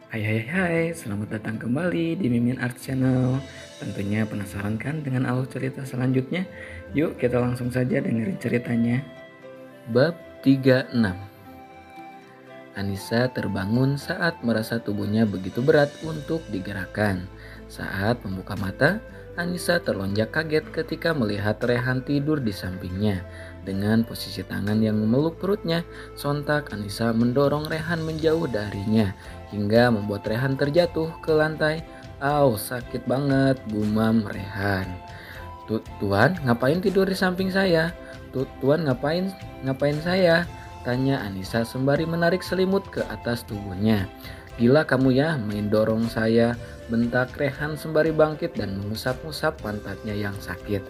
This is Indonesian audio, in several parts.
Hai, selamat datang kembali di Mimin Art Channel. Tentunya penasaran kan dengan alur cerita selanjutnya? Yuk kita langsung saja dengerin ceritanya. Bab 36. Anissa terbangun saat merasa tubuhnya begitu berat untuk digerakkan. Saat membuka mata, Anissa terlonjak kaget ketika melihat Rehan tidur di sampingnya. Dengan posisi tangan yang memeluk perutnya, sontak Anissa mendorong Rehan menjauh darinya hingga membuat Rehan terjatuh ke lantai. Au, sakit banget, gumam Rehan. Tuan, ngapain tidur di samping saya? Tuan, ngapain saya? Tanya Anissa sembari menarik selimut ke atas tubuhnya. Gila kamu ya, main dorong saya, bentak Rehan sembari bangkit dan mengusap-ngusap pantatnya yang sakit.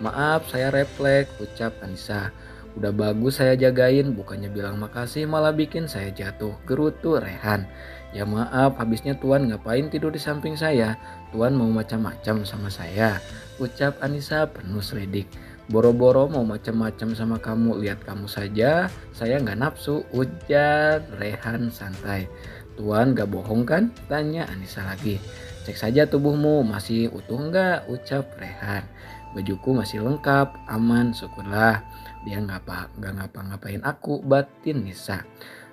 Maaf, saya refleks, ucap Anissa. Udah bagus saya jagain, bukannya bilang makasih malah bikin saya jatuh, gerutu Rehan. Ya maaf, habisnya Tuan ngapain tidur di samping saya? Tuan mau macam-macam sama saya, ucap Anissa penuh selidik. Boro-boro mau macam-macam sama kamu, lihat kamu saja, saya nggak nafsu, ujar Rehan santai. Tuan gak bohong kan? Tanya Anissa lagi. Cek saja tubuhmu, masih utuh nggak? Ucap Rehan. Bajuku masih lengkap, aman, syukurlah. Dia nggak ngapa-ngapain aku, batin Nisa.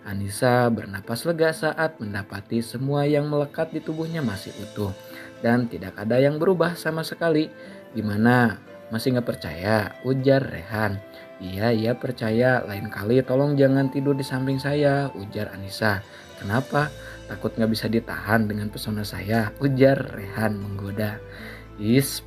Anissa bernapas lega saat mendapati semua yang melekat di tubuhnya masih utuh dan tidak ada yang berubah sama sekali. Gimana? Masih nggak percaya? Ujar Rehan. Iya percaya, lain kali tolong jangan tidur di samping saya, ujar Anissa. Kenapa? Takut nggak bisa ditahan dengan pesona saya, ujar Rehan menggoda.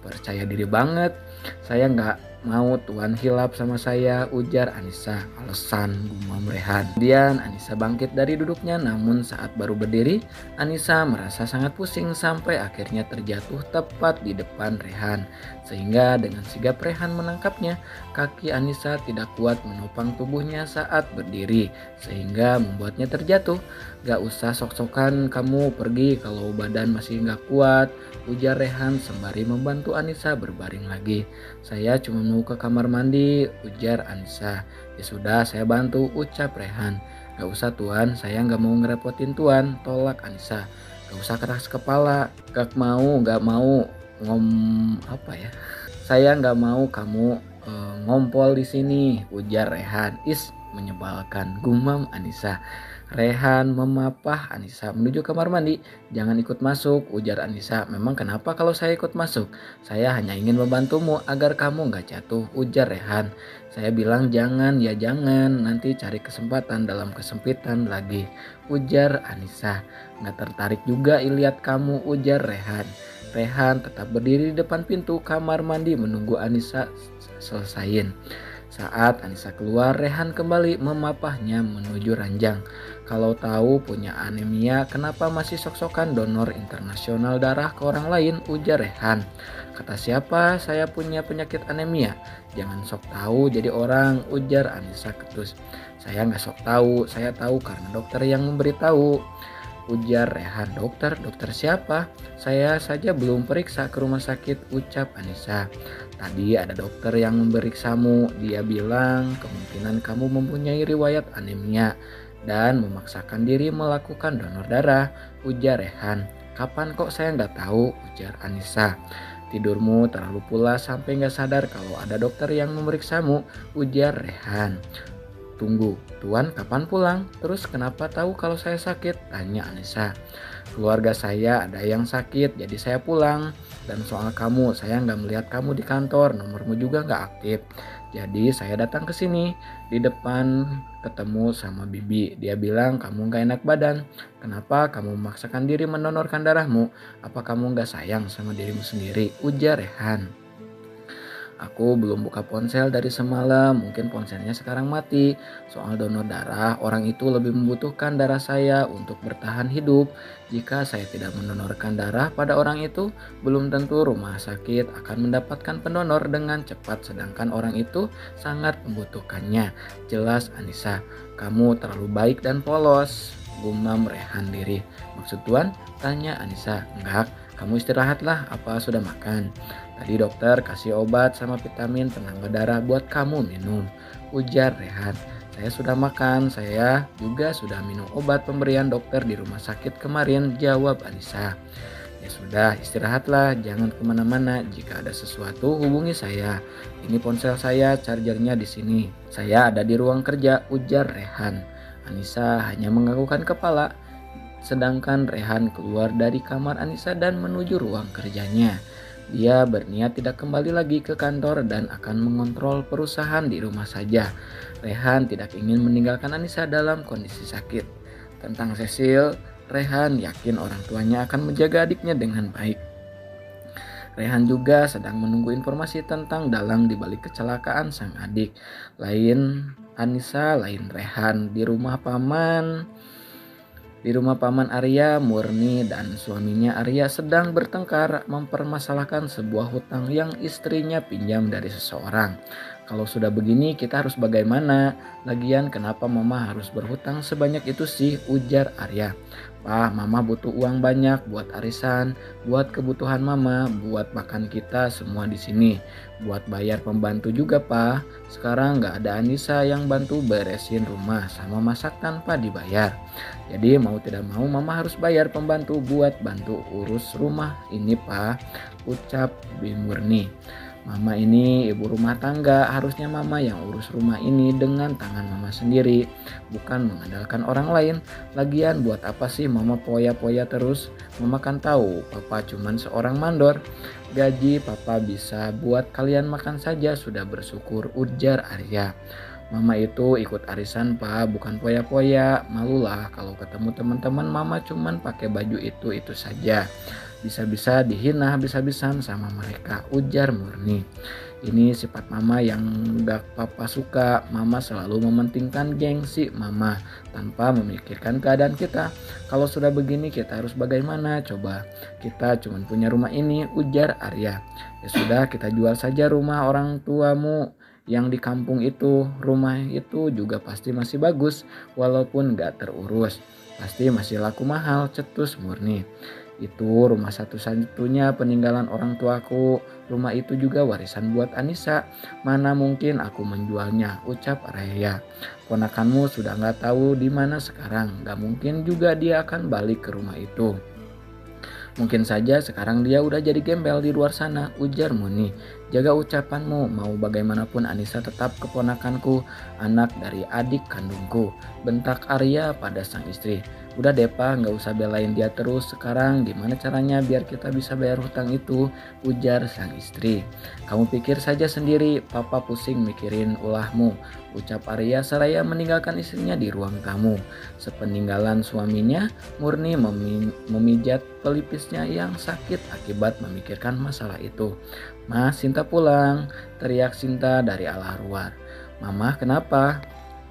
Percaya diri banget. Saya nggak mau Tuan hilap sama saya, ujar Anissa. Alasan, gumam Rehan. Kemudian Anissa bangkit dari duduknya, namun saat baru berdiri, Anissa merasa sangat pusing sampai akhirnya terjatuh tepat di depan Rehan. Sehingga dengan sigap Rehan menangkapnya, kaki Anissa tidak kuat menopang tubuhnya saat berdiri, sehingga membuatnya terjatuh. Gak usah sok-sokan kamu pergi kalau badan masih gak kuat, ujar Rehan sembari membantu Anissa berbaring lagi. Saya cuma mau ke kamar mandi, ujar Anissa. Ya sudah, saya bantu, ucap Rehan. Gak usah Tuan, saya gak mau ngerepotin Tuan, tolak Anissa. Gak usah keras kepala, gak mau saya gak mau kamu ngompol di sini, ujar Rehan. Menyebalkan, gumam Anissa. Rehan memapah Anissa menuju kamar mandi. Jangan ikut masuk, ujar Anissa. Memang kenapa kalau saya ikut masuk? Saya hanya ingin membantumu agar kamu gak jatuh, ujar Rehan. Saya bilang jangan, ya jangan, nanti cari kesempatan dalam kesempitan lagi, ujar Anissa. Gak tertarik juga lihat kamu, ujar Rehan. Rehan tetap berdiri di depan pintu kamar mandi menunggu Anissa selesaiin. Saat Anissa keluar, Rehan kembali memapahnya menuju ranjang. Kalau tahu punya anemia, kenapa masih sok-sokan donor internasional darah ke orang lain, ujar Rehan. Kata siapa saya punya penyakit anemia? Jangan sok tahu jadi orang, ujar Anissa ketus. Saya nggak sok tahu, saya tahu karena dokter yang memberitahu, ujar Rehan. Dokter siapa? Saya saja belum periksa ke rumah sakit, ucap Anissa. Tadi ada dokter yang memeriksamu, dia bilang kemungkinan kamu mempunyai riwayat anemia dan memaksakan diri melakukan donor darah, ujar Rehan. Kapan kok saya nggak tahu, ujar Anissa. Tidurmu terlalu pulas sampai nggak sadar kalau ada dokter yang memeriksamu, ujar Rehan. Tunggu, Tuan kapan pulang? Terus kenapa tahu kalau saya sakit? Tanya Anissa. Keluarga saya ada yang sakit, jadi saya pulang. Dan soal kamu, saya nggak melihat kamu di kantor, nomormu juga nggak aktif. Jadi saya datang ke sini. Di depan ketemu sama Bibi. Dia bilang kamu nggak enak badan. Kenapa kamu memaksakan diri mendonorkan darahmu? Apa kamu nggak sayang sama dirimu sendiri? Ujar Rehan. Aku belum buka ponsel dari semalam, mungkin ponselnya sekarang mati. Soal donor darah, orang itu lebih membutuhkan darah saya untuk bertahan hidup. Jika saya tidak mendonorkan darah pada orang itu, belum tentu rumah sakit akan mendapatkan pendonor dengan cepat, sedangkan orang itu sangat membutuhkannya. Jelas Anissa, kamu terlalu baik dan polos, gumam Rehan diri. Maksud Tuan? Tanya Anissa. Enggak, kamu istirahatlah, apa sudah makan? Tadi dokter kasih obat sama vitamin penambah darah buat kamu minum, ujar Rehan. Saya sudah makan, saya juga sudah minum obat pemberian dokter di rumah sakit kemarin, jawab Anissa. Ya sudah, istirahatlah, jangan kemana-mana. Jika ada sesuatu, hubungi saya. Ini ponsel saya, chargernya di sini. Saya ada di ruang kerja, ujar Rehan. Anissa hanya menganggukkan kepala, sedangkan Rehan keluar dari kamar Anissa dan menuju ruang kerjanya. Dia berniat tidak kembali lagi ke kantor dan akan mengontrol perusahaan di rumah saja. Rehan tidak ingin meninggalkan Anissa dalam kondisi sakit. Tentang Cecil, Rehan yakin orang tuanya akan menjaga adiknya dengan baik. Rehan juga sedang menunggu informasi tentang dalang di balik kecelakaan sang adik. Lain Anissa, lain Rehan di rumah paman. Di rumah paman Arya, Murni dan suaminya Arya sedang bertengkar mempermasalahkan sebuah hutang yang istrinya pinjam dari seseorang. Kalau sudah begini kita harus bagaimana? Lagian kenapa mama harus berhutang sebanyak itu sih? Ujar Arya. Pak, mama butuh uang banyak buat arisan, buat kebutuhan mama, buat makan kita semua di sini, buat bayar pembantu juga, Pak. Sekarang nggak ada Anissa yang bantu beresin rumah sama masak tanpa dibayar. Jadi mau tidak mau mama harus bayar pembantu buat bantu urus rumah ini, Pak, ucap Bim Murni. Mama ini ibu rumah tangga, harusnya mama yang urus rumah ini dengan tangan mama sendiri, bukan mengandalkan orang lain. Lagian buat apa sih mama poya-poya terus? Mama kan tahu papa cuman seorang mandor. Gaji papa bisa buat kalian makan saja sudah bersyukur, ujar Arya. Mama itu ikut arisan, Pak, bukan poya-poya. Malulah kalau ketemu teman-teman mama cuman pakai baju itu saja. Bisa-bisa dihina habis-habisan sama mereka, ujar Murni. Ini sifat mama yang gak papa suka. Mama selalu mementingkan gengsi mama tanpa memikirkan keadaan kita. Kalau sudah begini kita harus bagaimana coba? Kita cuma punya rumah ini, ujar Arya. Ya sudah, kita jual saja rumah orang tuamu yang di kampung itu. Rumah itu juga pasti masih bagus walaupun gak terurus. Pasti masih laku mahal, cetus Murni. Itu rumah satu-satunya peninggalan orang tuaku. Rumah itu juga warisan buat Anissa. Mana mungkin aku menjualnya, ucap Raya. Ponakanmu sudah gak tahu di mana sekarang. Gak mungkin juga dia akan balik ke rumah itu. Mungkin saja sekarang dia udah jadi gembel di luar sana, ujar Muni. Jaga ucapanmu, mau bagaimanapun Anissa tetap keponakanku, anak dari adik kandungku, bentak Arya pada sang istri. Udah deh Pak, gak usah belain dia terus. Sekarang gimana caranya biar kita bisa bayar hutang itu, ujar sang istri. Kamu pikir saja sendiri, papa pusing mikirin ulahmu, ucap Arya seraya meninggalkan istrinya di ruang tamu. Sepeninggalan suaminya, Murni memijat pelipisnya yang sakit akibat memikirkan masalah itu. Mas, Sinta pulang, teriak Sinta dari arah luar. Mama kenapa?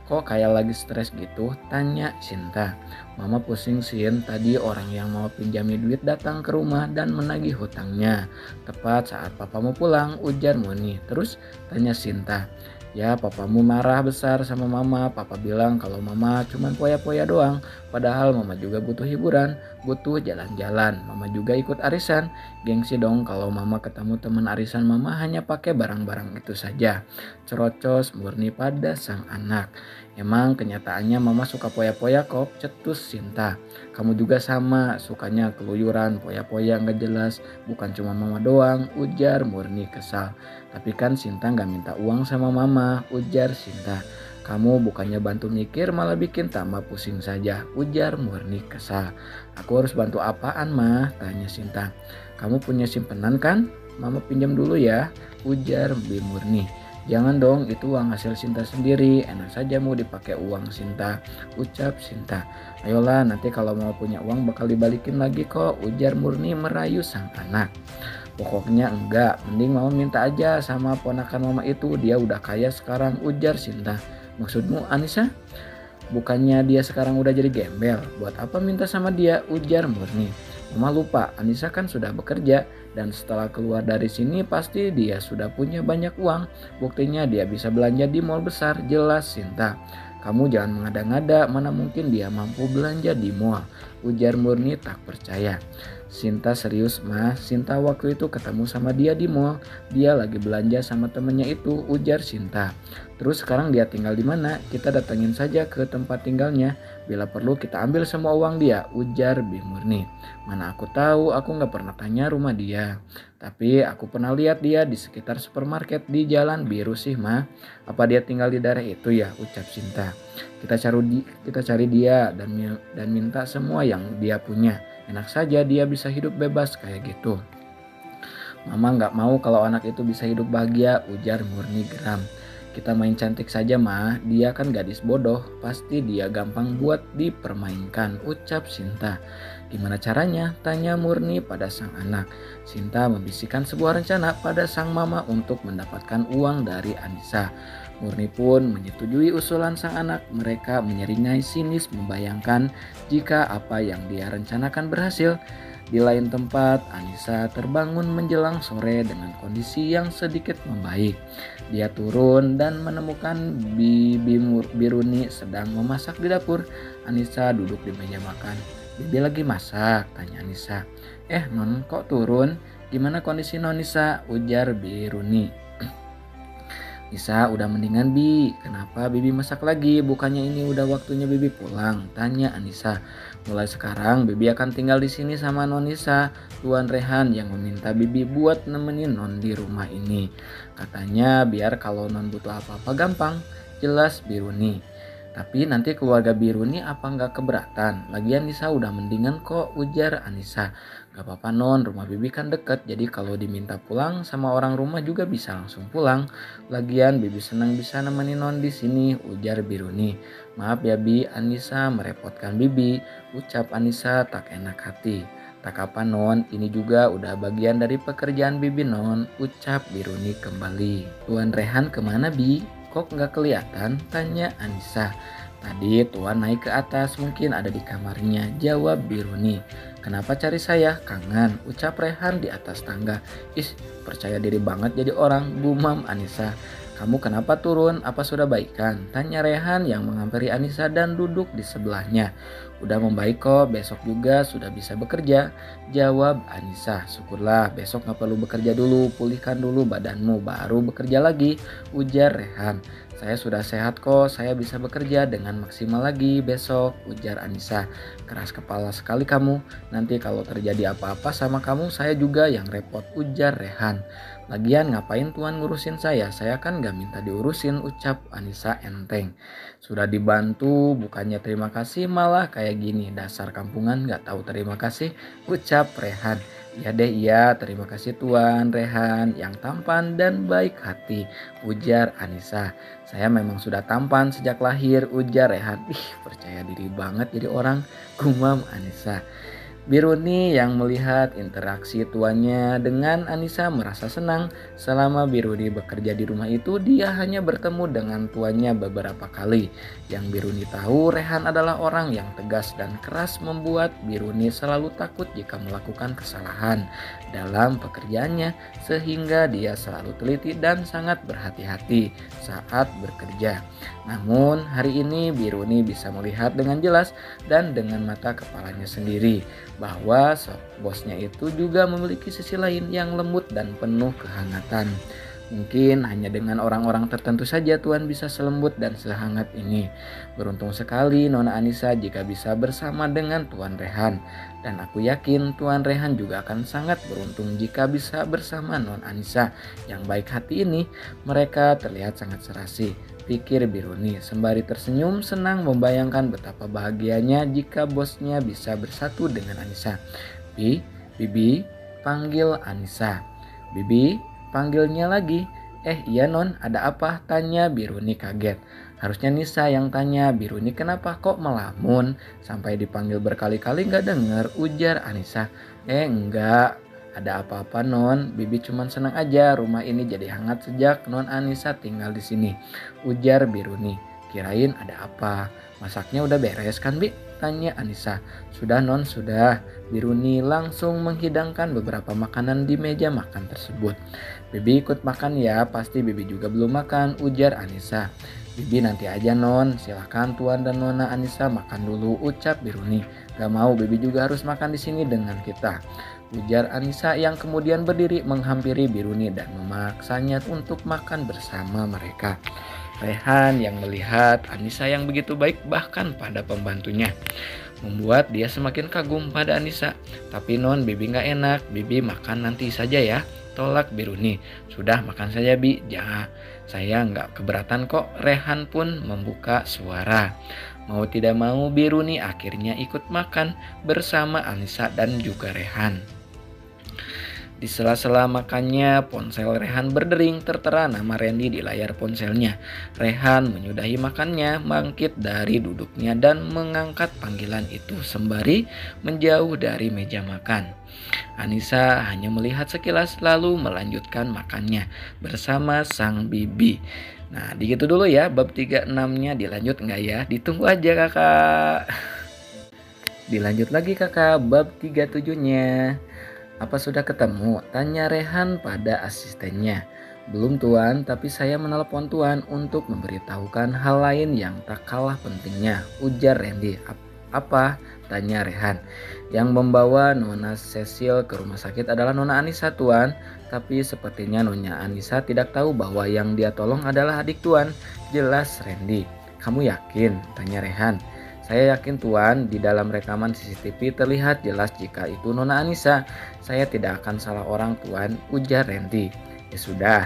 Kok kayak lagi stres gitu? Tanya Sinta. Mama pusing Sin, tadi orang yang mau pinjami duit datang ke rumah dan menagih hutangnya. Tepat saat papa mau pulang, ujar Moni. Terus tanya Sinta. Ya papamu marah besar sama mama. Papa bilang kalau mama cuma poya-poya doang. Padahal mama juga butuh hiburan, butuh jalan-jalan. Mama juga ikut arisan. Gengsi dong kalau mama ketemu teman arisan mama hanya pakai barang-barang itu saja. Cerocos Murni pada sang anak. Emang kenyataannya mama suka poya-poya kok, cetus Sinta. Kamu juga sama, sukanya keluyuran, poya-poya gak jelas. Bukan cuma mama doang, ujar Murni kesal. Tapi kan Sinta gak minta uang sama mama, ujar Sinta. Kamu bukannya bantu mikir malah bikin tambah pusing saja, ujar Murni kesal. Aku harus bantu apaan mah? Tanya Sinta. Kamu punya simpenan kan? Mama pinjam dulu ya, ujar Bi Murni. Jangan dong, itu uang hasil Sinta sendiri, enak saja mau dipakai uang Sinta, ucap Sinta. Ayolah nanti kalau mau punya uang bakal dibalikin lagi kok, ujar Murni merayu sang anak. Pokoknya enggak, mending mama minta aja sama ponakan mama itu, dia udah kaya sekarang, ujar Sinta. Maksudmu Anissa? Bukannya dia sekarang udah jadi gembel, buat apa minta sama dia, ujar Murni. Mama lupa, Anissa kan sudah bekerja dan setelah keluar dari sini pasti dia sudah punya banyak uang. Buktinya dia bisa belanja di mall besar, jelas Sinta. Kamu jangan mengada-ngada, mana mungkin dia mampu belanja di mall, ujar Murni tak percaya. Sinta serius mah, Sinta waktu itu ketemu sama dia di mall. Dia lagi belanja sama temennya itu, ujar Sinta. Terus sekarang dia tinggal di mana? Kita datengin saja ke tempat tinggalnya. Bila perlu kita ambil semua uang dia, ujar Bi Murni. Mana aku tahu, aku nggak pernah tanya rumah dia. Tapi aku pernah lihat dia di sekitar supermarket di Jalan Biru sih mah. Apa dia tinggal di daerah itu ya, ucap Sinta. Kita cari dia dan minta semua yang dia punya. Enak saja dia bisa hidup bebas kayak gitu. Mama nggak mau kalau anak itu bisa hidup bahagia, ujar Murni geram. Kita main cantik saja mah, dia kan gadis bodoh, pasti dia gampang buat dipermainkan, ucap Sinta. Gimana caranya? Tanya Murni pada sang anak. Sinta membisikkan sebuah rencana pada sang mama untuk mendapatkan uang dari Anissa. Murni pun menyetujui usulan sang anak. Mereka menyeringai sinis membayangkan jika apa yang dia rencanakan berhasil. Di lain tempat, Anissa terbangun menjelang sore dengan kondisi yang sedikit membaik. Dia turun dan menemukan Bibi Biruni sedang memasak di dapur. Anissa duduk di meja makan. Bibi lagi masak, tanya Anissa. Non kok turun? Gimana kondisi non Nisa? Ujar Biruni. Nisa udah mendingan Bi, kenapa Bibi masak lagi? Bukannya ini udah waktunya Bibi pulang? Tanya Anissa. Mulai sekarang Bibi akan tinggal di sini sama Non Nisa. Tuan Rehan yang meminta Bibi buat nemenin Non di rumah ini. Katanya biar kalau Non butuh apa-apa gampang. Jelas Biruni. Tapi nanti keluarga Biruni apa nggak keberatan? Lagian Nisa udah mendingan kok, ujar Anissa. Gak apa-apa Non, rumah Bibi kan deket. Jadi kalau diminta pulang sama orang rumah juga bisa langsung pulang. Lagian Bibi senang bisa nemenin Non di sini, ujar Biruni. Maaf ya Bi, Anissa merepotkan Bibi, ucap Anissa tak enak hati. Tak apa Non, ini juga udah bagian dari pekerjaan Bibi Non, ucap Biruni kembali. Tuan Rehan kemana Bi? Kok nggak kelihatan? Tanya Anissa. Tadi Tuan naik ke atas, mungkin ada di kamarnya, jawab Biruni. Kenapa cari saya? Kangen, ucap Rehan di atas tangga. Percaya diri banget jadi orang, gumam Anissa. Kamu kenapa turun? Apa sudah baikan? Tanya Rehan yang menghampiri Anissa dan duduk di sebelahnya. Udah membaik kok, besok juga sudah bisa bekerja, jawab Anissa. Syukurlah, besok gak perlu bekerja dulu, pulihkan dulu badanmu, baru bekerja lagi, ujar Rehan. Saya sudah sehat kok, saya bisa bekerja dengan maksimal lagi besok, ujar Anissa. Keras kepala sekali kamu, nanti kalau terjadi apa-apa sama kamu saya juga yang repot, ujar Rehan. Lagian ngapain Tuan ngurusin saya kan gak minta diurusin, ucap Anissa enteng. Sudah dibantu, bukannya terima kasih malah kayak gini, dasar kampungan gak tahu terima kasih, ucap Rehan. Ya deh iya, terima kasih Tuan Rehan yang tampan dan baik hati, ujar Anissa. Saya memang sudah tampan sejak lahir, ujar Rehan. Percaya diri banget jadi orang, gumam Anissa. Biruni yang melihat interaksi tuannya dengan Anissa merasa senang. Selama Biruni bekerja di rumah itu, dia hanya bertemu dengan tuannya beberapa kali. Yang Biruni tahu, Rehan adalah orang yang tegas dan keras, membuat Biruni selalu takut jika melakukan kesalahan dalam pekerjaannya, sehingga dia selalu teliti dan sangat berhati-hati saat bekerja. Namun hari ini Biruni bisa melihat dengan jelas dan dengan mata kepalanya sendiri bahwa bosnya itu juga memiliki sisi lain yang lembut dan penuh kehangatan. Mungkin hanya dengan orang-orang tertentu saja Tuan bisa selembut dan sehangat ini. Beruntung sekali Nona Anissa jika bisa bersama dengan Tuan Rehan. Dan aku yakin Tuan Rehan juga akan sangat beruntung jika bisa bersama Non Anissa yang baik hati ini. Mereka terlihat sangat serasi, pikir Biruni sembari tersenyum senang membayangkan betapa bahagianya jika bosnya bisa bersatu dengan Anissa. Bibi, panggil Anissa. Bibi, panggilnya lagi. Iya Non, ada apa? Tanya Biruni kaget. Harusnya Nisa yang tanya, Biruni kenapa kok melamun? Sampai dipanggil berkali-kali gak denger, ujar Anissa. Enggak, ada apa-apa Non, Bibi cuman senang aja rumah ini jadi hangat sejak Non Anissa tinggal di sini, ujar Biruni. Kirain ada apa? Masaknya udah beres kan Bi? Tanya Anissa. Sudah Non, sudah. Biruni langsung menghidangkan beberapa makanan di meja makan tersebut. Bibi ikut makan ya, pasti Bibi juga belum makan, ujar Anissa. Bibi nanti aja non, silahkan Tuan dan Nona Anissa makan dulu, ucap Biruni. Gak mau, Bibi juga harus makan di sini dengan kita, ujar Anissa yang kemudian berdiri menghampiri Biruni dan memaksanya untuk makan bersama mereka. Rehan yang melihat Anissa yang begitu baik bahkan pada pembantunya membuat dia semakin kagum pada Anissa. Tapi non, Bibi gak enak, Bibi makan nanti saja ya, tolak Biruni. Sudah makan saja Bi, jangan, saya nggak keberatan kok. Rehan pun membuka suara. Mau tidak mau Biruni akhirnya ikut makan bersama Anissa dan juga Rehan. Di sela-sela makannya, ponsel Rehan berdering tertera nama Randy di layar ponselnya. Rehan menyudahi makannya, bangkit dari duduknya dan mengangkat panggilan itu sembari menjauh dari meja makan. Anissa hanya melihat sekilas lalu melanjutkan makannya bersama sang bibi. Nah, digitu dulu ya, bab 36-nya dilanjut nggak ya? Ditunggu aja kakak. Dilanjut lagi kakak, bab 37-nya. Apa sudah ketemu? Tanya Rehan pada asistennya. Belum tuan, tapi saya menelepon tuan untuk memberitahukan hal lain yang tak kalah pentingnya, ujar Randy. Apa? Tanya Rehan. Yang membawa Nona Cecil ke rumah sakit adalah Nona Anissa tuan. Tapi sepertinya Nona Anissa tidak tahu bahwa yang dia tolong adalah adik tuan. Jelas Randy. Kamu yakin? Tanya Rehan. Saya yakin tuan, di dalam rekaman CCTV terlihat jelas jika itu Nona Anissa. Saya tidak akan salah orang tuan, ujar Randy. Ya sudah,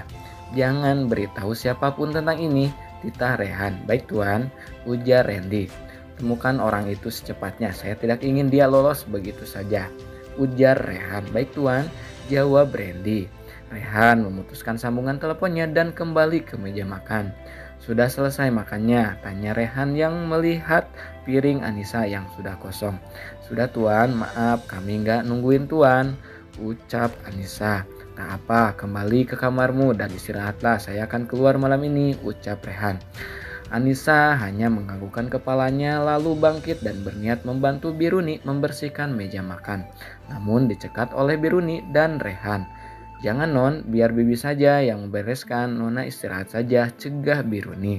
jangan beritahu siapapun tentang ini, titah Rehan. Baik tuan, ujar Randy. Temukan orang itu secepatnya, saya tidak ingin dia lolos begitu saja, ujar Rehan. Baik tuan, jawab Randy. Rehan memutuskan sambungan teleponnya dan kembali ke meja makan. Sudah selesai makannya? Tanya Rehan yang melihat piring Anissa yang sudah kosong. Sudah tuan, maaf kami nggak nungguin tuan, ucap Anissa. Tak apa, kembali ke kamarmu dan istirahatlah, saya akan keluar malam ini, ucap Rehan. Anissa hanya menganggukkan kepalanya lalu bangkit dan berniat membantu Biruni membersihkan meja makan. Namun dicegat oleh Biruni dan Rehan. Jangan non, biar Bibi saja yang membereskan, Nona istirahat saja, cegah Biruni.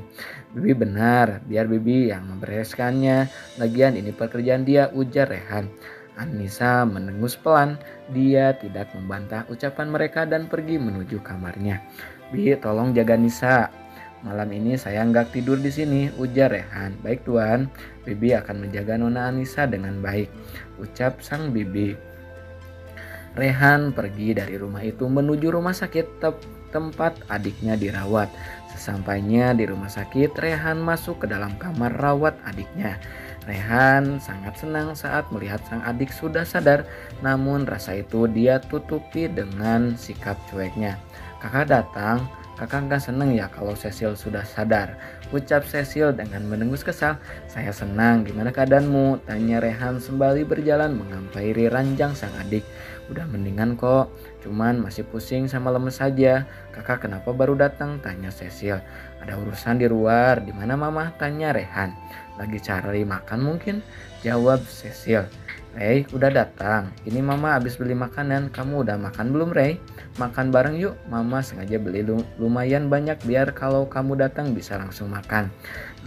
Bibi benar, biar Bibi yang membereskannya, lagian ini pekerjaan dia, ujar Rehan. Anissa mendengus pelan, dia tidak membantah ucapan mereka dan pergi menuju kamarnya. Bi, tolong jaga Nisa. Malam ini saya nggak tidur di sini, ujar Rehan. Baik tuan, Bibi akan menjaga Nona Anissa dengan baik, ucap sang bibi. Rehan pergi dari rumah itu menuju rumah sakit tempat adiknya dirawat. Sesampainya di rumah sakit, Rehan masuk ke dalam kamar rawat adiknya. Rehan sangat senang saat melihat sang adik sudah sadar, namun rasa itu dia tutupi dengan sikap cueknya. Kakak datang. Kakak gak seneng ya kalau Cecil sudah sadar, ucap Cecil dengan mendengus kesal. Saya senang, gimana keadaanmu? Tanya Rehan sembari berjalan menghampiri ranjang sang adik. Udah mendingan kok, cuman masih pusing sama lemes saja. Kakak kenapa baru datang? Tanya Cecil. Ada urusan di luar. Di mana mama? Tanya Rehan. Lagi cari makan mungkin, jawab Cecil. Rey udah datang, ini mama habis beli makanan, kamu udah makan belum Rey? Makan bareng yuk, mama sengaja beli lumayan banyak biar kalau kamu datang bisa langsung makan,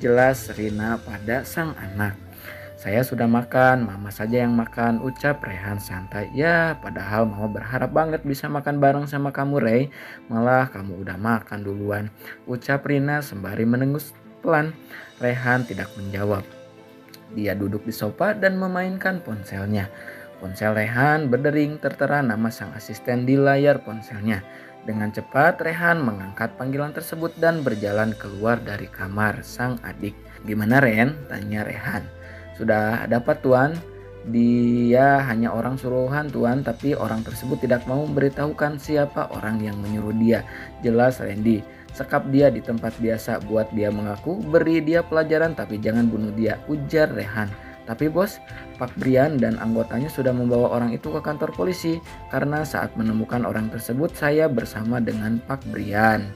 jelas Rina pada sang anak. Saya sudah makan, mama saja yang makan, ucap Rehan santai. Ya padahal mama berharap banget bisa makan bareng sama kamu Rey, malah kamu udah makan duluan, ucap Rina sembari menengus pelan. Rehan tidak menjawab. Dia duduk di sofa dan memainkan ponselnya. Ponsel Rehan berdering tertera nama sang asisten di layar ponselnya. Dengan cepat Rehan mengangkat panggilan tersebut dan berjalan keluar dari kamar sang adik. Gimana Ren? Tanya Rehan. Sudah dapat tuan. Dia hanya orang suruhan tuan, tapi orang tersebut tidak mau memberitahukan siapa orang yang menyuruh dia, jelas Randy. Sekap dia di tempat biasa buat dia mengaku, beri dia pelajaran tapi jangan bunuh dia, ujar Rehan. Tapi bos, Pak Brian dan anggotanya sudah membawa orang itu ke kantor polisi karena saat menemukan orang tersebut saya bersama dengan Pak Brian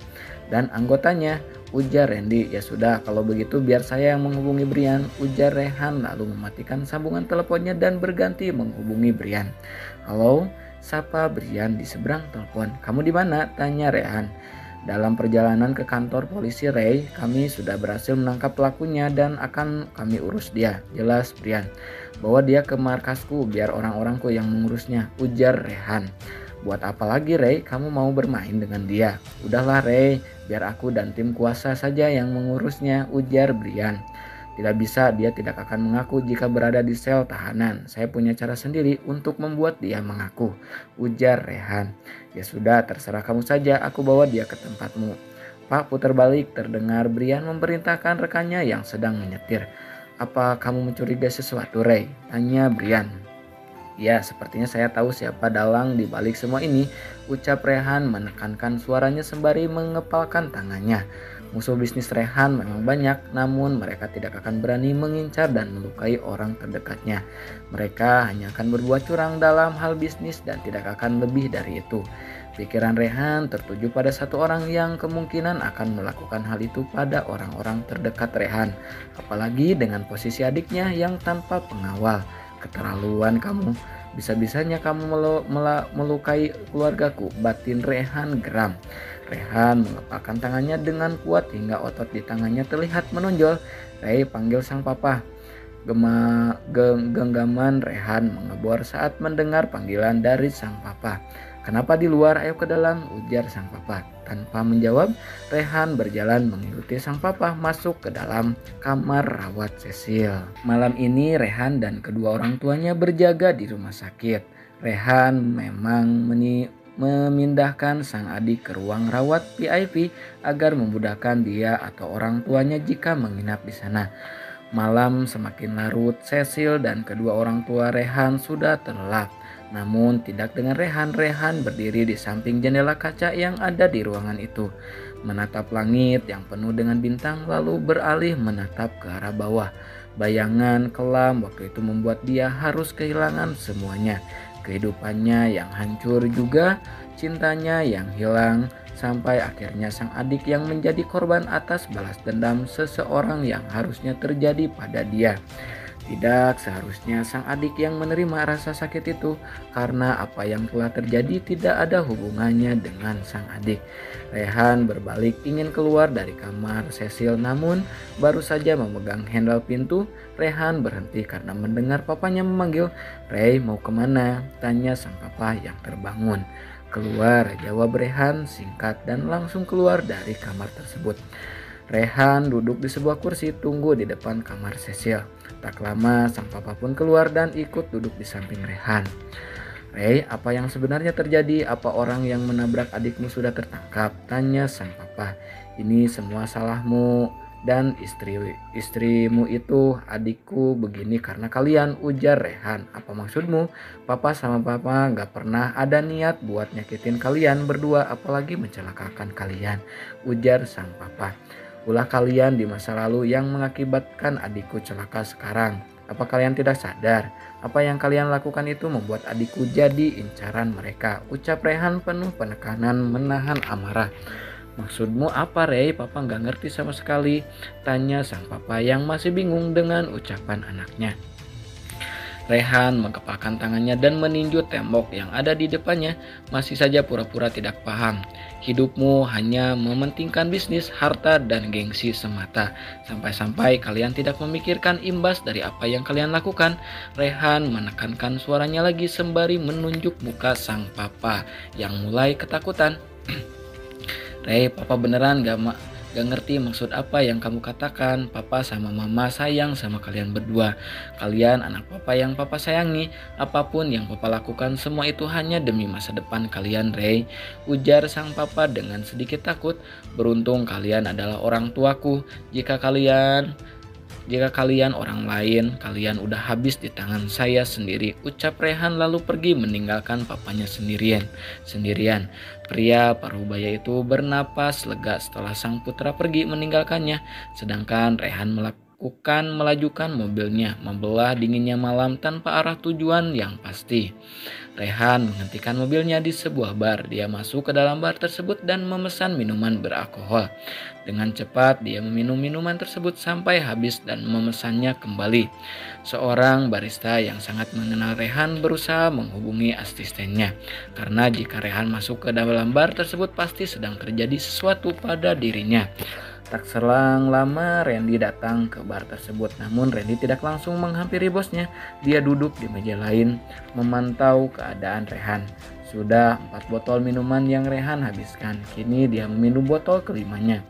dan anggotanya, ujar Randy. Ya sudah, kalau begitu biar saya yang menghubungi Brian, ujar Rehan lalu mematikan sambungan teleponnya dan berganti menghubungi Brian. Halo, sapa Brian di seberang telepon. Kamu di mana? Tanya Rehan. Dalam perjalanan ke kantor polisi Ray, kami sudah berhasil menangkap pelakunya dan akan kami urus dia. Jelas Brian, bawa dia ke markasku biar orang-orangku yang mengurusnya, ujar Rehan. Buat apa lagi Ray, kamu mau bermain dengan dia? Udahlah Ray, biar aku dan tim kuasa saja yang mengurusnya, ujar Brian. Tidak bisa, dia tidak akan mengaku jika berada di sel tahanan. Saya punya cara sendiri untuk membuat dia mengaku, ujar Rehan. Ya sudah, terserah kamu saja, aku bawa dia ke tempatmu. Pak putar balik, terdengar Brian memerintahkan rekannya yang sedang menyetir. Apa kamu mencurigai sesuatu, Ray? Tanya Brian. Ya, sepertinya saya tahu siapa dalang di balik semua ini, ucap Rehan menekankan suaranya sembari mengepalkan tangannya. Musuh bisnis Rehan memang banyak, namun mereka tidak akan berani mengincar dan melukai orang terdekatnya. Mereka hanya akan berbuat curang dalam hal bisnis dan tidak akan lebih dari itu. Pikiran Rehan tertuju pada satu orang yang kemungkinan akan melakukan hal itu pada orang-orang terdekat Rehan. Apalagi dengan posisi adiknya yang tanpa pengawal. Keterlaluan kamu. Bisa-bisanya kamu melukai keluargaku, batin Rehan geram. Rehan mengepalkan tangannya dengan kuat hingga otot di tangannya terlihat menonjol. Ray, panggil sang papa. Genggaman Rehan mengebor saat mendengar panggilan dari sang papa. Kenapa di luar? Ayo ke dalam, ujar sang papa. Tanpa menjawab, Rehan berjalan mengikuti sang papa masuk ke dalam kamar rawat Cecil. Malam ini Rehan dan kedua orang tuanya berjaga di rumah sakit. Rehan memang memindahkan sang adik ke ruang rawat VIP agar memudahkan dia atau orang tuanya jika menginap di sana. Malam semakin larut, Cecil dan kedua orang tua Rehan sudah terlelap. Namun tidak dengan Rehan. Rehan berdiri di samping jendela kaca yang ada di ruangan itu, menatap langit yang penuh dengan bintang lalu beralih menatap ke arah bawah. Bayangan kelam waktu itu membuat dia harus kehilangan semuanya. Kehidupannya yang hancur juga, cintanya yang hilang, sampai akhirnya sang adik yang menjadi korban atas balas dendam seseorang yang harusnya terjadi pada dia. Tidak seharusnya sang adik yang menerima rasa sakit itu, karena apa yang telah terjadi tidak ada hubungannya dengan sang adik. Rehan berbalik ingin keluar dari kamar Cecil, namun baru saja memegang handle pintu, Rehan berhenti karena mendengar papanya memanggil. Ray, mau kemana? Tanya sang papa yang terbangun. Keluar, jawab Rehan singkat dan langsung keluar dari kamar tersebut. Rehan duduk di sebuah kursi tunggu di depan kamar Cecil. Tak lama sang papa pun keluar dan ikut duduk di samping Rehan. Ray, apa yang sebenarnya terjadi? Apa orang yang menabrak adikmu sudah tertangkap? Tanya sang papa. Ini semua salahmu dan istrimu itu. Adikku begini karena kalian, ujar Rehan. Apa maksudmu? Papa sama papa gak pernah ada niat buat nyakitin kalian berdua, apalagi mencelakakan kalian, ujar sang papa. Ulah kalian di masa lalu yang mengakibatkan adikku celaka sekarang. Apa kalian tidak sadar? Apa yang kalian lakukan itu membuat adikku jadi incaran mereka, ucap Rehan penuh penekanan menahan amarah. Maksudmu apa Ray? Papa gak ngerti sama sekali, tanya sang papa yang masih bingung dengan ucapan anaknya. Rehan mengepalkan tangannya dan meninju tembok yang ada di depannya, masih saja pura-pura tidak paham. Hidupmu hanya mementingkan bisnis, harta, dan gengsi semata. Sampai-sampai kalian tidak memikirkan imbas dari apa yang kalian lakukan. Rehan menekankan suaranya lagi sembari menunjuk muka sang papa yang mulai ketakutan. Ray, papa beneran gak ngerti maksud apa yang kamu katakan. Papa sama mama sayang sama kalian berdua. Kalian anak papa yang papa sayangi. Apapun yang papa lakukan semua itu hanya demi masa depan kalian, Ray, ujar sang papa dengan sedikit takut. Beruntung kalian adalah orang tuaku. Jika kalian orang lain, kalian udah habis di tangan saya sendiri, ucap Rehan lalu pergi meninggalkan papanya sendirian. Pria parubaya itu bernapas lega setelah sang putra pergi meninggalkannya, sedangkan Rehan melajukan mobilnya, membelah dinginnya malam tanpa arah tujuan yang pasti. Rehan menghentikan mobilnya di sebuah bar. Dia masuk ke dalam bar tersebut dan memesan minuman beralkohol. Dengan cepat dia meminum minuman tersebut sampai habis dan memesannya kembali. Seorang barista yang sangat mengenal Rehan berusaha menghubungi asistennya. Karena jika Rehan masuk ke dalam bar tersebut pasti sedang terjadi sesuatu pada dirinya. Tak selang lama Randy datang ke bar tersebut, namun Randy tidak langsung menghampiri bosnya. Dia duduk di meja lain memantau keadaan Rehan. Sudah 4 botol minuman yang Rehan habiskan, kini dia meminum botol kelimanya.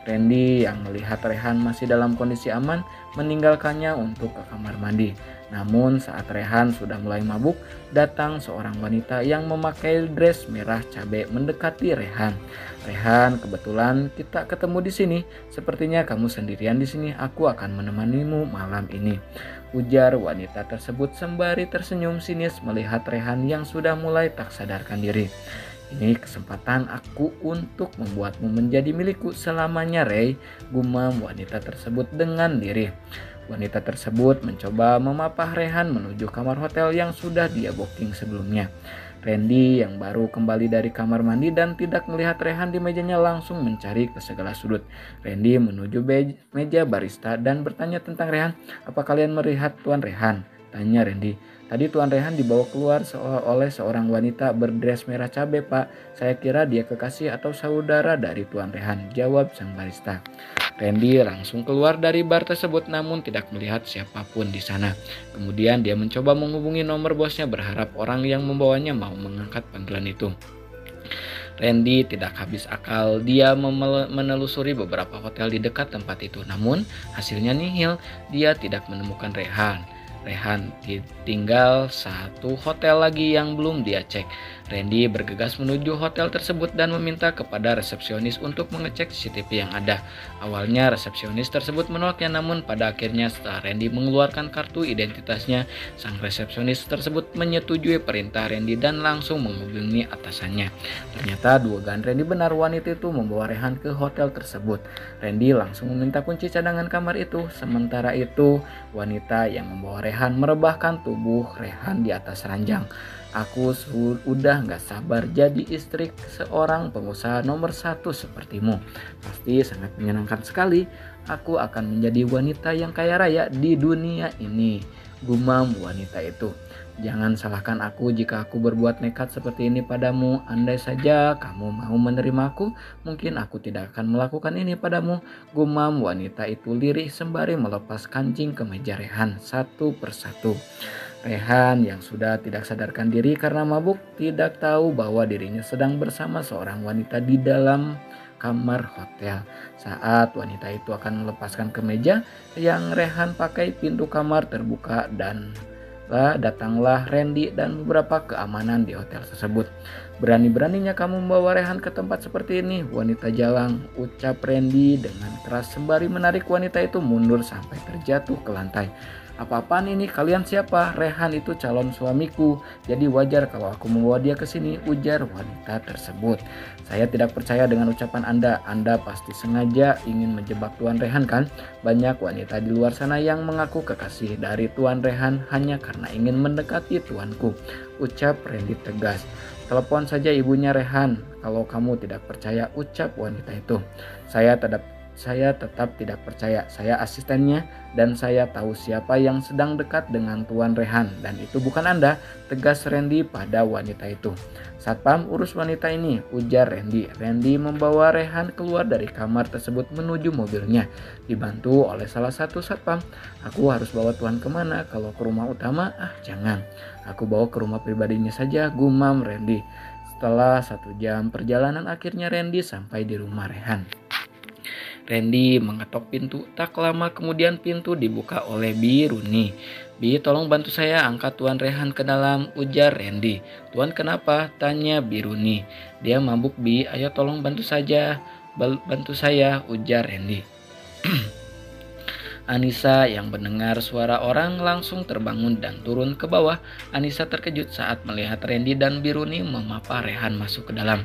Randy yang melihat Rehan masih dalam kondisi aman meninggalkannya untuk ke kamar mandi. Namun saat Rehan sudah mulai mabuk, datang seorang wanita yang memakai dress merah cabai mendekati Rehan. Rehan, kebetulan kita ketemu di sini. Sepertinya kamu sendirian di sini. Aku akan menemanimu malam ini, ujar wanita tersebut sembari tersenyum sinis melihat Rehan yang sudah mulai tak sadarkan diri. Ini kesempatan aku untuk membuatmu menjadi milikku selamanya, Ray, gumam wanita tersebut dengan lirih. Wanita tersebut mencoba memapah Rehan menuju kamar hotel yang sudah dia booking sebelumnya. Randy yang baru kembali dari kamar mandi dan tidak melihat Rehan di mejanya langsung mencari ke segala sudut. Randy menuju meja barista dan bertanya tentang Rehan. Apa kalian melihat Tuan Rehan? Tanya Randy. Tadi Tuan Rehan dibawa keluar oleh seorang wanita berdres merah cabai, Pak. Saya kira dia kekasih atau saudara dari Tuan Rehan, jawab sang barista. Randy langsung keluar dari bar tersebut namun tidak melihat siapapun di sana. Kemudian dia mencoba menghubungi nomor bosnya berharap orang yang membawanya mau mengangkat panggilan itu. Randy tidak habis akal. Dia menelusuri beberapa hotel di dekat tempat itu, namun hasilnya nihil. Dia tidak menemukan Rehan. Tinggal satu hotel lagi yang belum dia cek. Randy bergegas menuju hotel tersebut dan meminta kepada resepsionis untuk mengecek CCTV yang ada. Awalnya resepsionis tersebut menolaknya, namun pada akhirnya setelah Randy mengeluarkan kartu identitasnya, sang resepsionis tersebut menyetujui perintah Randy dan langsung menghubungi atasannya. Ternyata dugaan Randy benar, wanita itu membawa Rehan ke hotel tersebut. Randy langsung meminta kunci cadangan kamar itu. Sementara itu, wanita yang membawa Rehan merebahkan tubuh Rehan di atas ranjang. Aku udah gak sabar jadi istri seorang pengusaha nomor 1 sepertimu. Pasti sangat menyenangkan sekali. Aku akan menjadi wanita yang kaya raya di dunia ini, gumam wanita itu. Jangan salahkan aku jika aku berbuat nekat seperti ini padamu. Andai saja kamu mau menerima aku, mungkin aku tidak akan melakukan ini padamu, gumam wanita itu lirih sembari melepas kancing ke meja Rehan satu persatu. Rehan yang sudah tidak sadarkan diri karena mabuk tidak tahu bahwa dirinya sedang bersama seorang wanita di dalam kamar hotel. Saat wanita itu akan melepaskan kemeja yang Rehan pakai, pintu kamar terbuka dan datanglah Randy dan beberapa keamanan di hotel tersebut. Berani-beraninya kamu membawa Rehan ke tempat seperti ini, wanita jalang, ucap Randy dengan keras sembari menarik wanita itu mundur sampai terjatuh ke lantai. Apa-apaan ini, kalian siapa? Rehan itu calon suamiku, jadi wajar kalau aku membawa dia ke sini, ujar wanita tersebut. Saya tidak percaya dengan ucapan Anda. Anda pasti sengaja ingin menjebak Tuan Rehan kan? Banyak wanita di luar sana yang mengaku kekasih dari Tuan Rehan hanya karena ingin mendekati tuanku, ucap Randy tegas. Telepon saja ibunya Rehan kalau kamu tidak percaya, ucap wanita itu. Saya tetap tidak percaya. Saya asistennya dan saya tahu siapa yang sedang dekat dengan Tuan Rehan dan itu bukan Anda, tegas Randy pada wanita itu. Satpam, urus wanita ini, ujar Randy. Randy membawa Rehan keluar dari kamar tersebut menuju mobilnya, dibantu oleh salah satu satpam. Aku harus bawa Tuan kemana? Kalau ke rumah utama? Jangan. Aku bawa ke rumah pribadinya saja, gumam Randy. Setelah 1 jam perjalanan akhirnya Randy sampai di rumah Rehan. Randy mengetok pintu. Tak lama kemudian pintu dibuka oleh Bi Rooney. Bi, tolong bantu saya angkat Tuan Rehan ke dalam, ujar Randy. Tuan kenapa? Tanya Bi Rooney. Dia mabuk Bi, ayo tolong bantu saya, ujar Randy. Anissa yang mendengar suara orang langsung terbangun dan turun ke bawah. Anissa terkejut saat melihat Randy dan Bi Rooney memapah Rehan masuk ke dalam.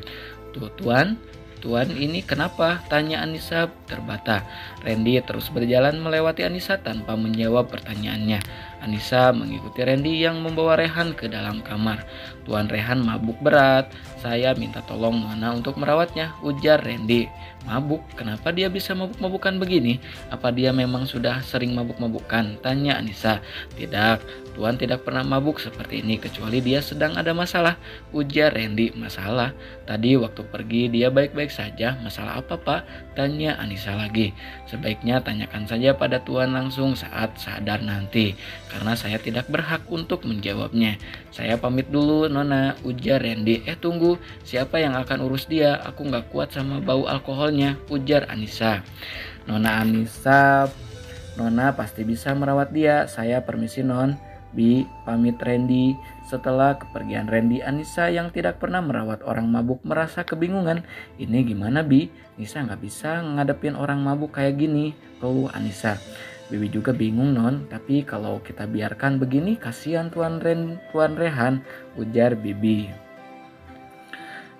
Tuan, "Tuan, ini kenapa?" tanya Anissa terbata. Randy terus berjalan melewati Anissa tanpa menjawab pertanyaannya. Anissa mengikuti Randy yang membawa Rehan ke dalam kamar. "Tuan Rehan mabuk berat. Saya minta tolong Nona untuk merawatnya," ujar Randy. "Mabuk? Kenapa dia bisa mabuk-mabukan begini? Apa dia memang sudah sering mabuk-mabukan?" tanya Anissa. "Tidak, Tuan tidak pernah mabuk seperti ini kecuali dia sedang ada masalah," ujar Randy. "Masalah? Tadi waktu pergi dia baik-baik saja. Masalah apa, Pak?" tanya Anissa lagi. "Sebaiknya tanyakan saja pada Tuan langsung saat sadar nanti, karena saya tidak berhak untuk menjawabnya. Saya pamit dulu, Nona," ujar Randy. Tunggu, siapa yang akan urus dia? Aku nggak kuat sama bau alkoholnya," ujar Anissa. "Nona Anissa, Nona pasti bisa merawat dia. Saya permisi, Non." "Bi," pamit Randy. Setelah kepergian Randy, Anissa yang tidak pernah merawat orang mabuk merasa kebingungan. "Ini gimana, Bi? Nisa nggak bisa ngadepin orang mabuk kayak gini," keluh Anissa. "Bibi juga bingung, Non, tapi kalau kita biarkan begini kasihan Tuan Rehan," ujar Bibi.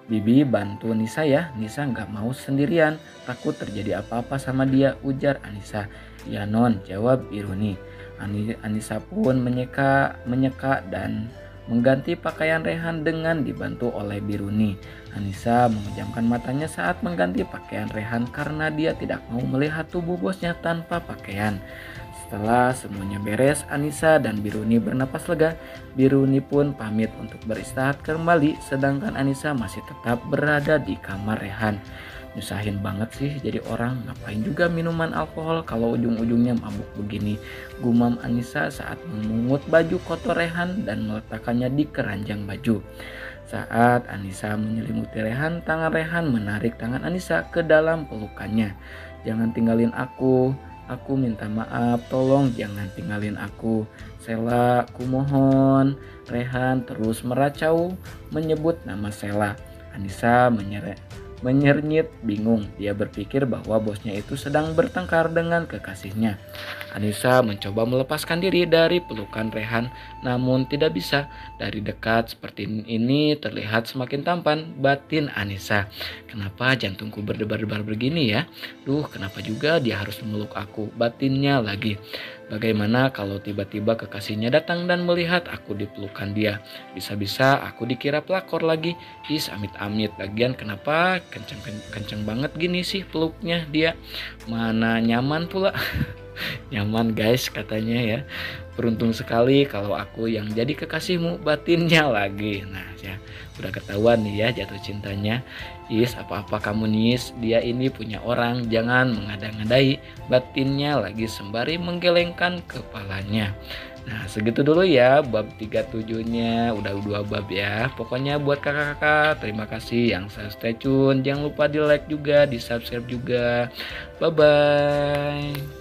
"Bibi bantu Nisa ya, Nisa nggak mau sendirian, takut terjadi apa-apa sama dia," ujar Anissa. "Ya Non," jawab Biruni. Anissa pun menyeka dan mengganti pakaian Rehan dengan dibantu oleh Biruni. Anissa memejamkan matanya saat mengganti pakaian Rehan karena dia tidak mau melihat tubuh bosnya tanpa pakaian. Setelah semuanya beres, Anissa dan Biruni bernapas lega. Biruni pun pamit untuk beristirahat kembali, sedangkan Anissa masih tetap berada di kamar Rehan. "Nyusahin banget sih jadi orang, ngapain juga minuman alkohol kalau ujung-ujungnya mabuk begini," gumam Anissa saat memungut baju kotor Rehan dan meletakkannya di keranjang baju. Saat Anissa menyelimuti Rehan, tangan Rehan menarik tangan Anissa ke dalam pelukannya. "Jangan tinggalin aku minta maaf, tolong jangan tinggalin aku. Sela, aku mohon." Rehan terus meracau menyebut nama Sela. Anissa menyernyit bingung. Dia berpikir bahwa bosnya itu sedang bertengkar dengan kekasihnya. Anissa mencoba melepaskan diri dari pelukan Rehan, namun tidak bisa. Dari dekat seperti ini terlihat semakin tampan batin Anissa. "Kenapa jantungku berdebar-debar begini ya? Duh, kenapa juga dia harus memeluk aku?" batinnya lagi. "Bagaimana kalau tiba-tiba kekasihnya datang dan melihat aku di pelukan dia? Bisa-bisa aku dikira pelakor lagi. Amit-amit. Lagian kenapa kenceng banget gini sih peluknya dia? Mana nyaman pula." "Nyaman guys," katanya ya. "Beruntung sekali kalau aku yang jadi kekasihmu," batinnya lagi. Nah ya, udah ketahuan nih ya jatuh cintanya. Apa-apa kamu Nis, dia ini punya orang, jangan mengada-ngadai," batinnya lagi sembari menggelengkan kepalanya. Nah segitu dulu ya bab 37-nya, udah 2 bab ya. Pokoknya buat kakak-kakak terima kasih yang saya stay tune. Jangan lupa di like juga, di subscribe juga. Bye bye.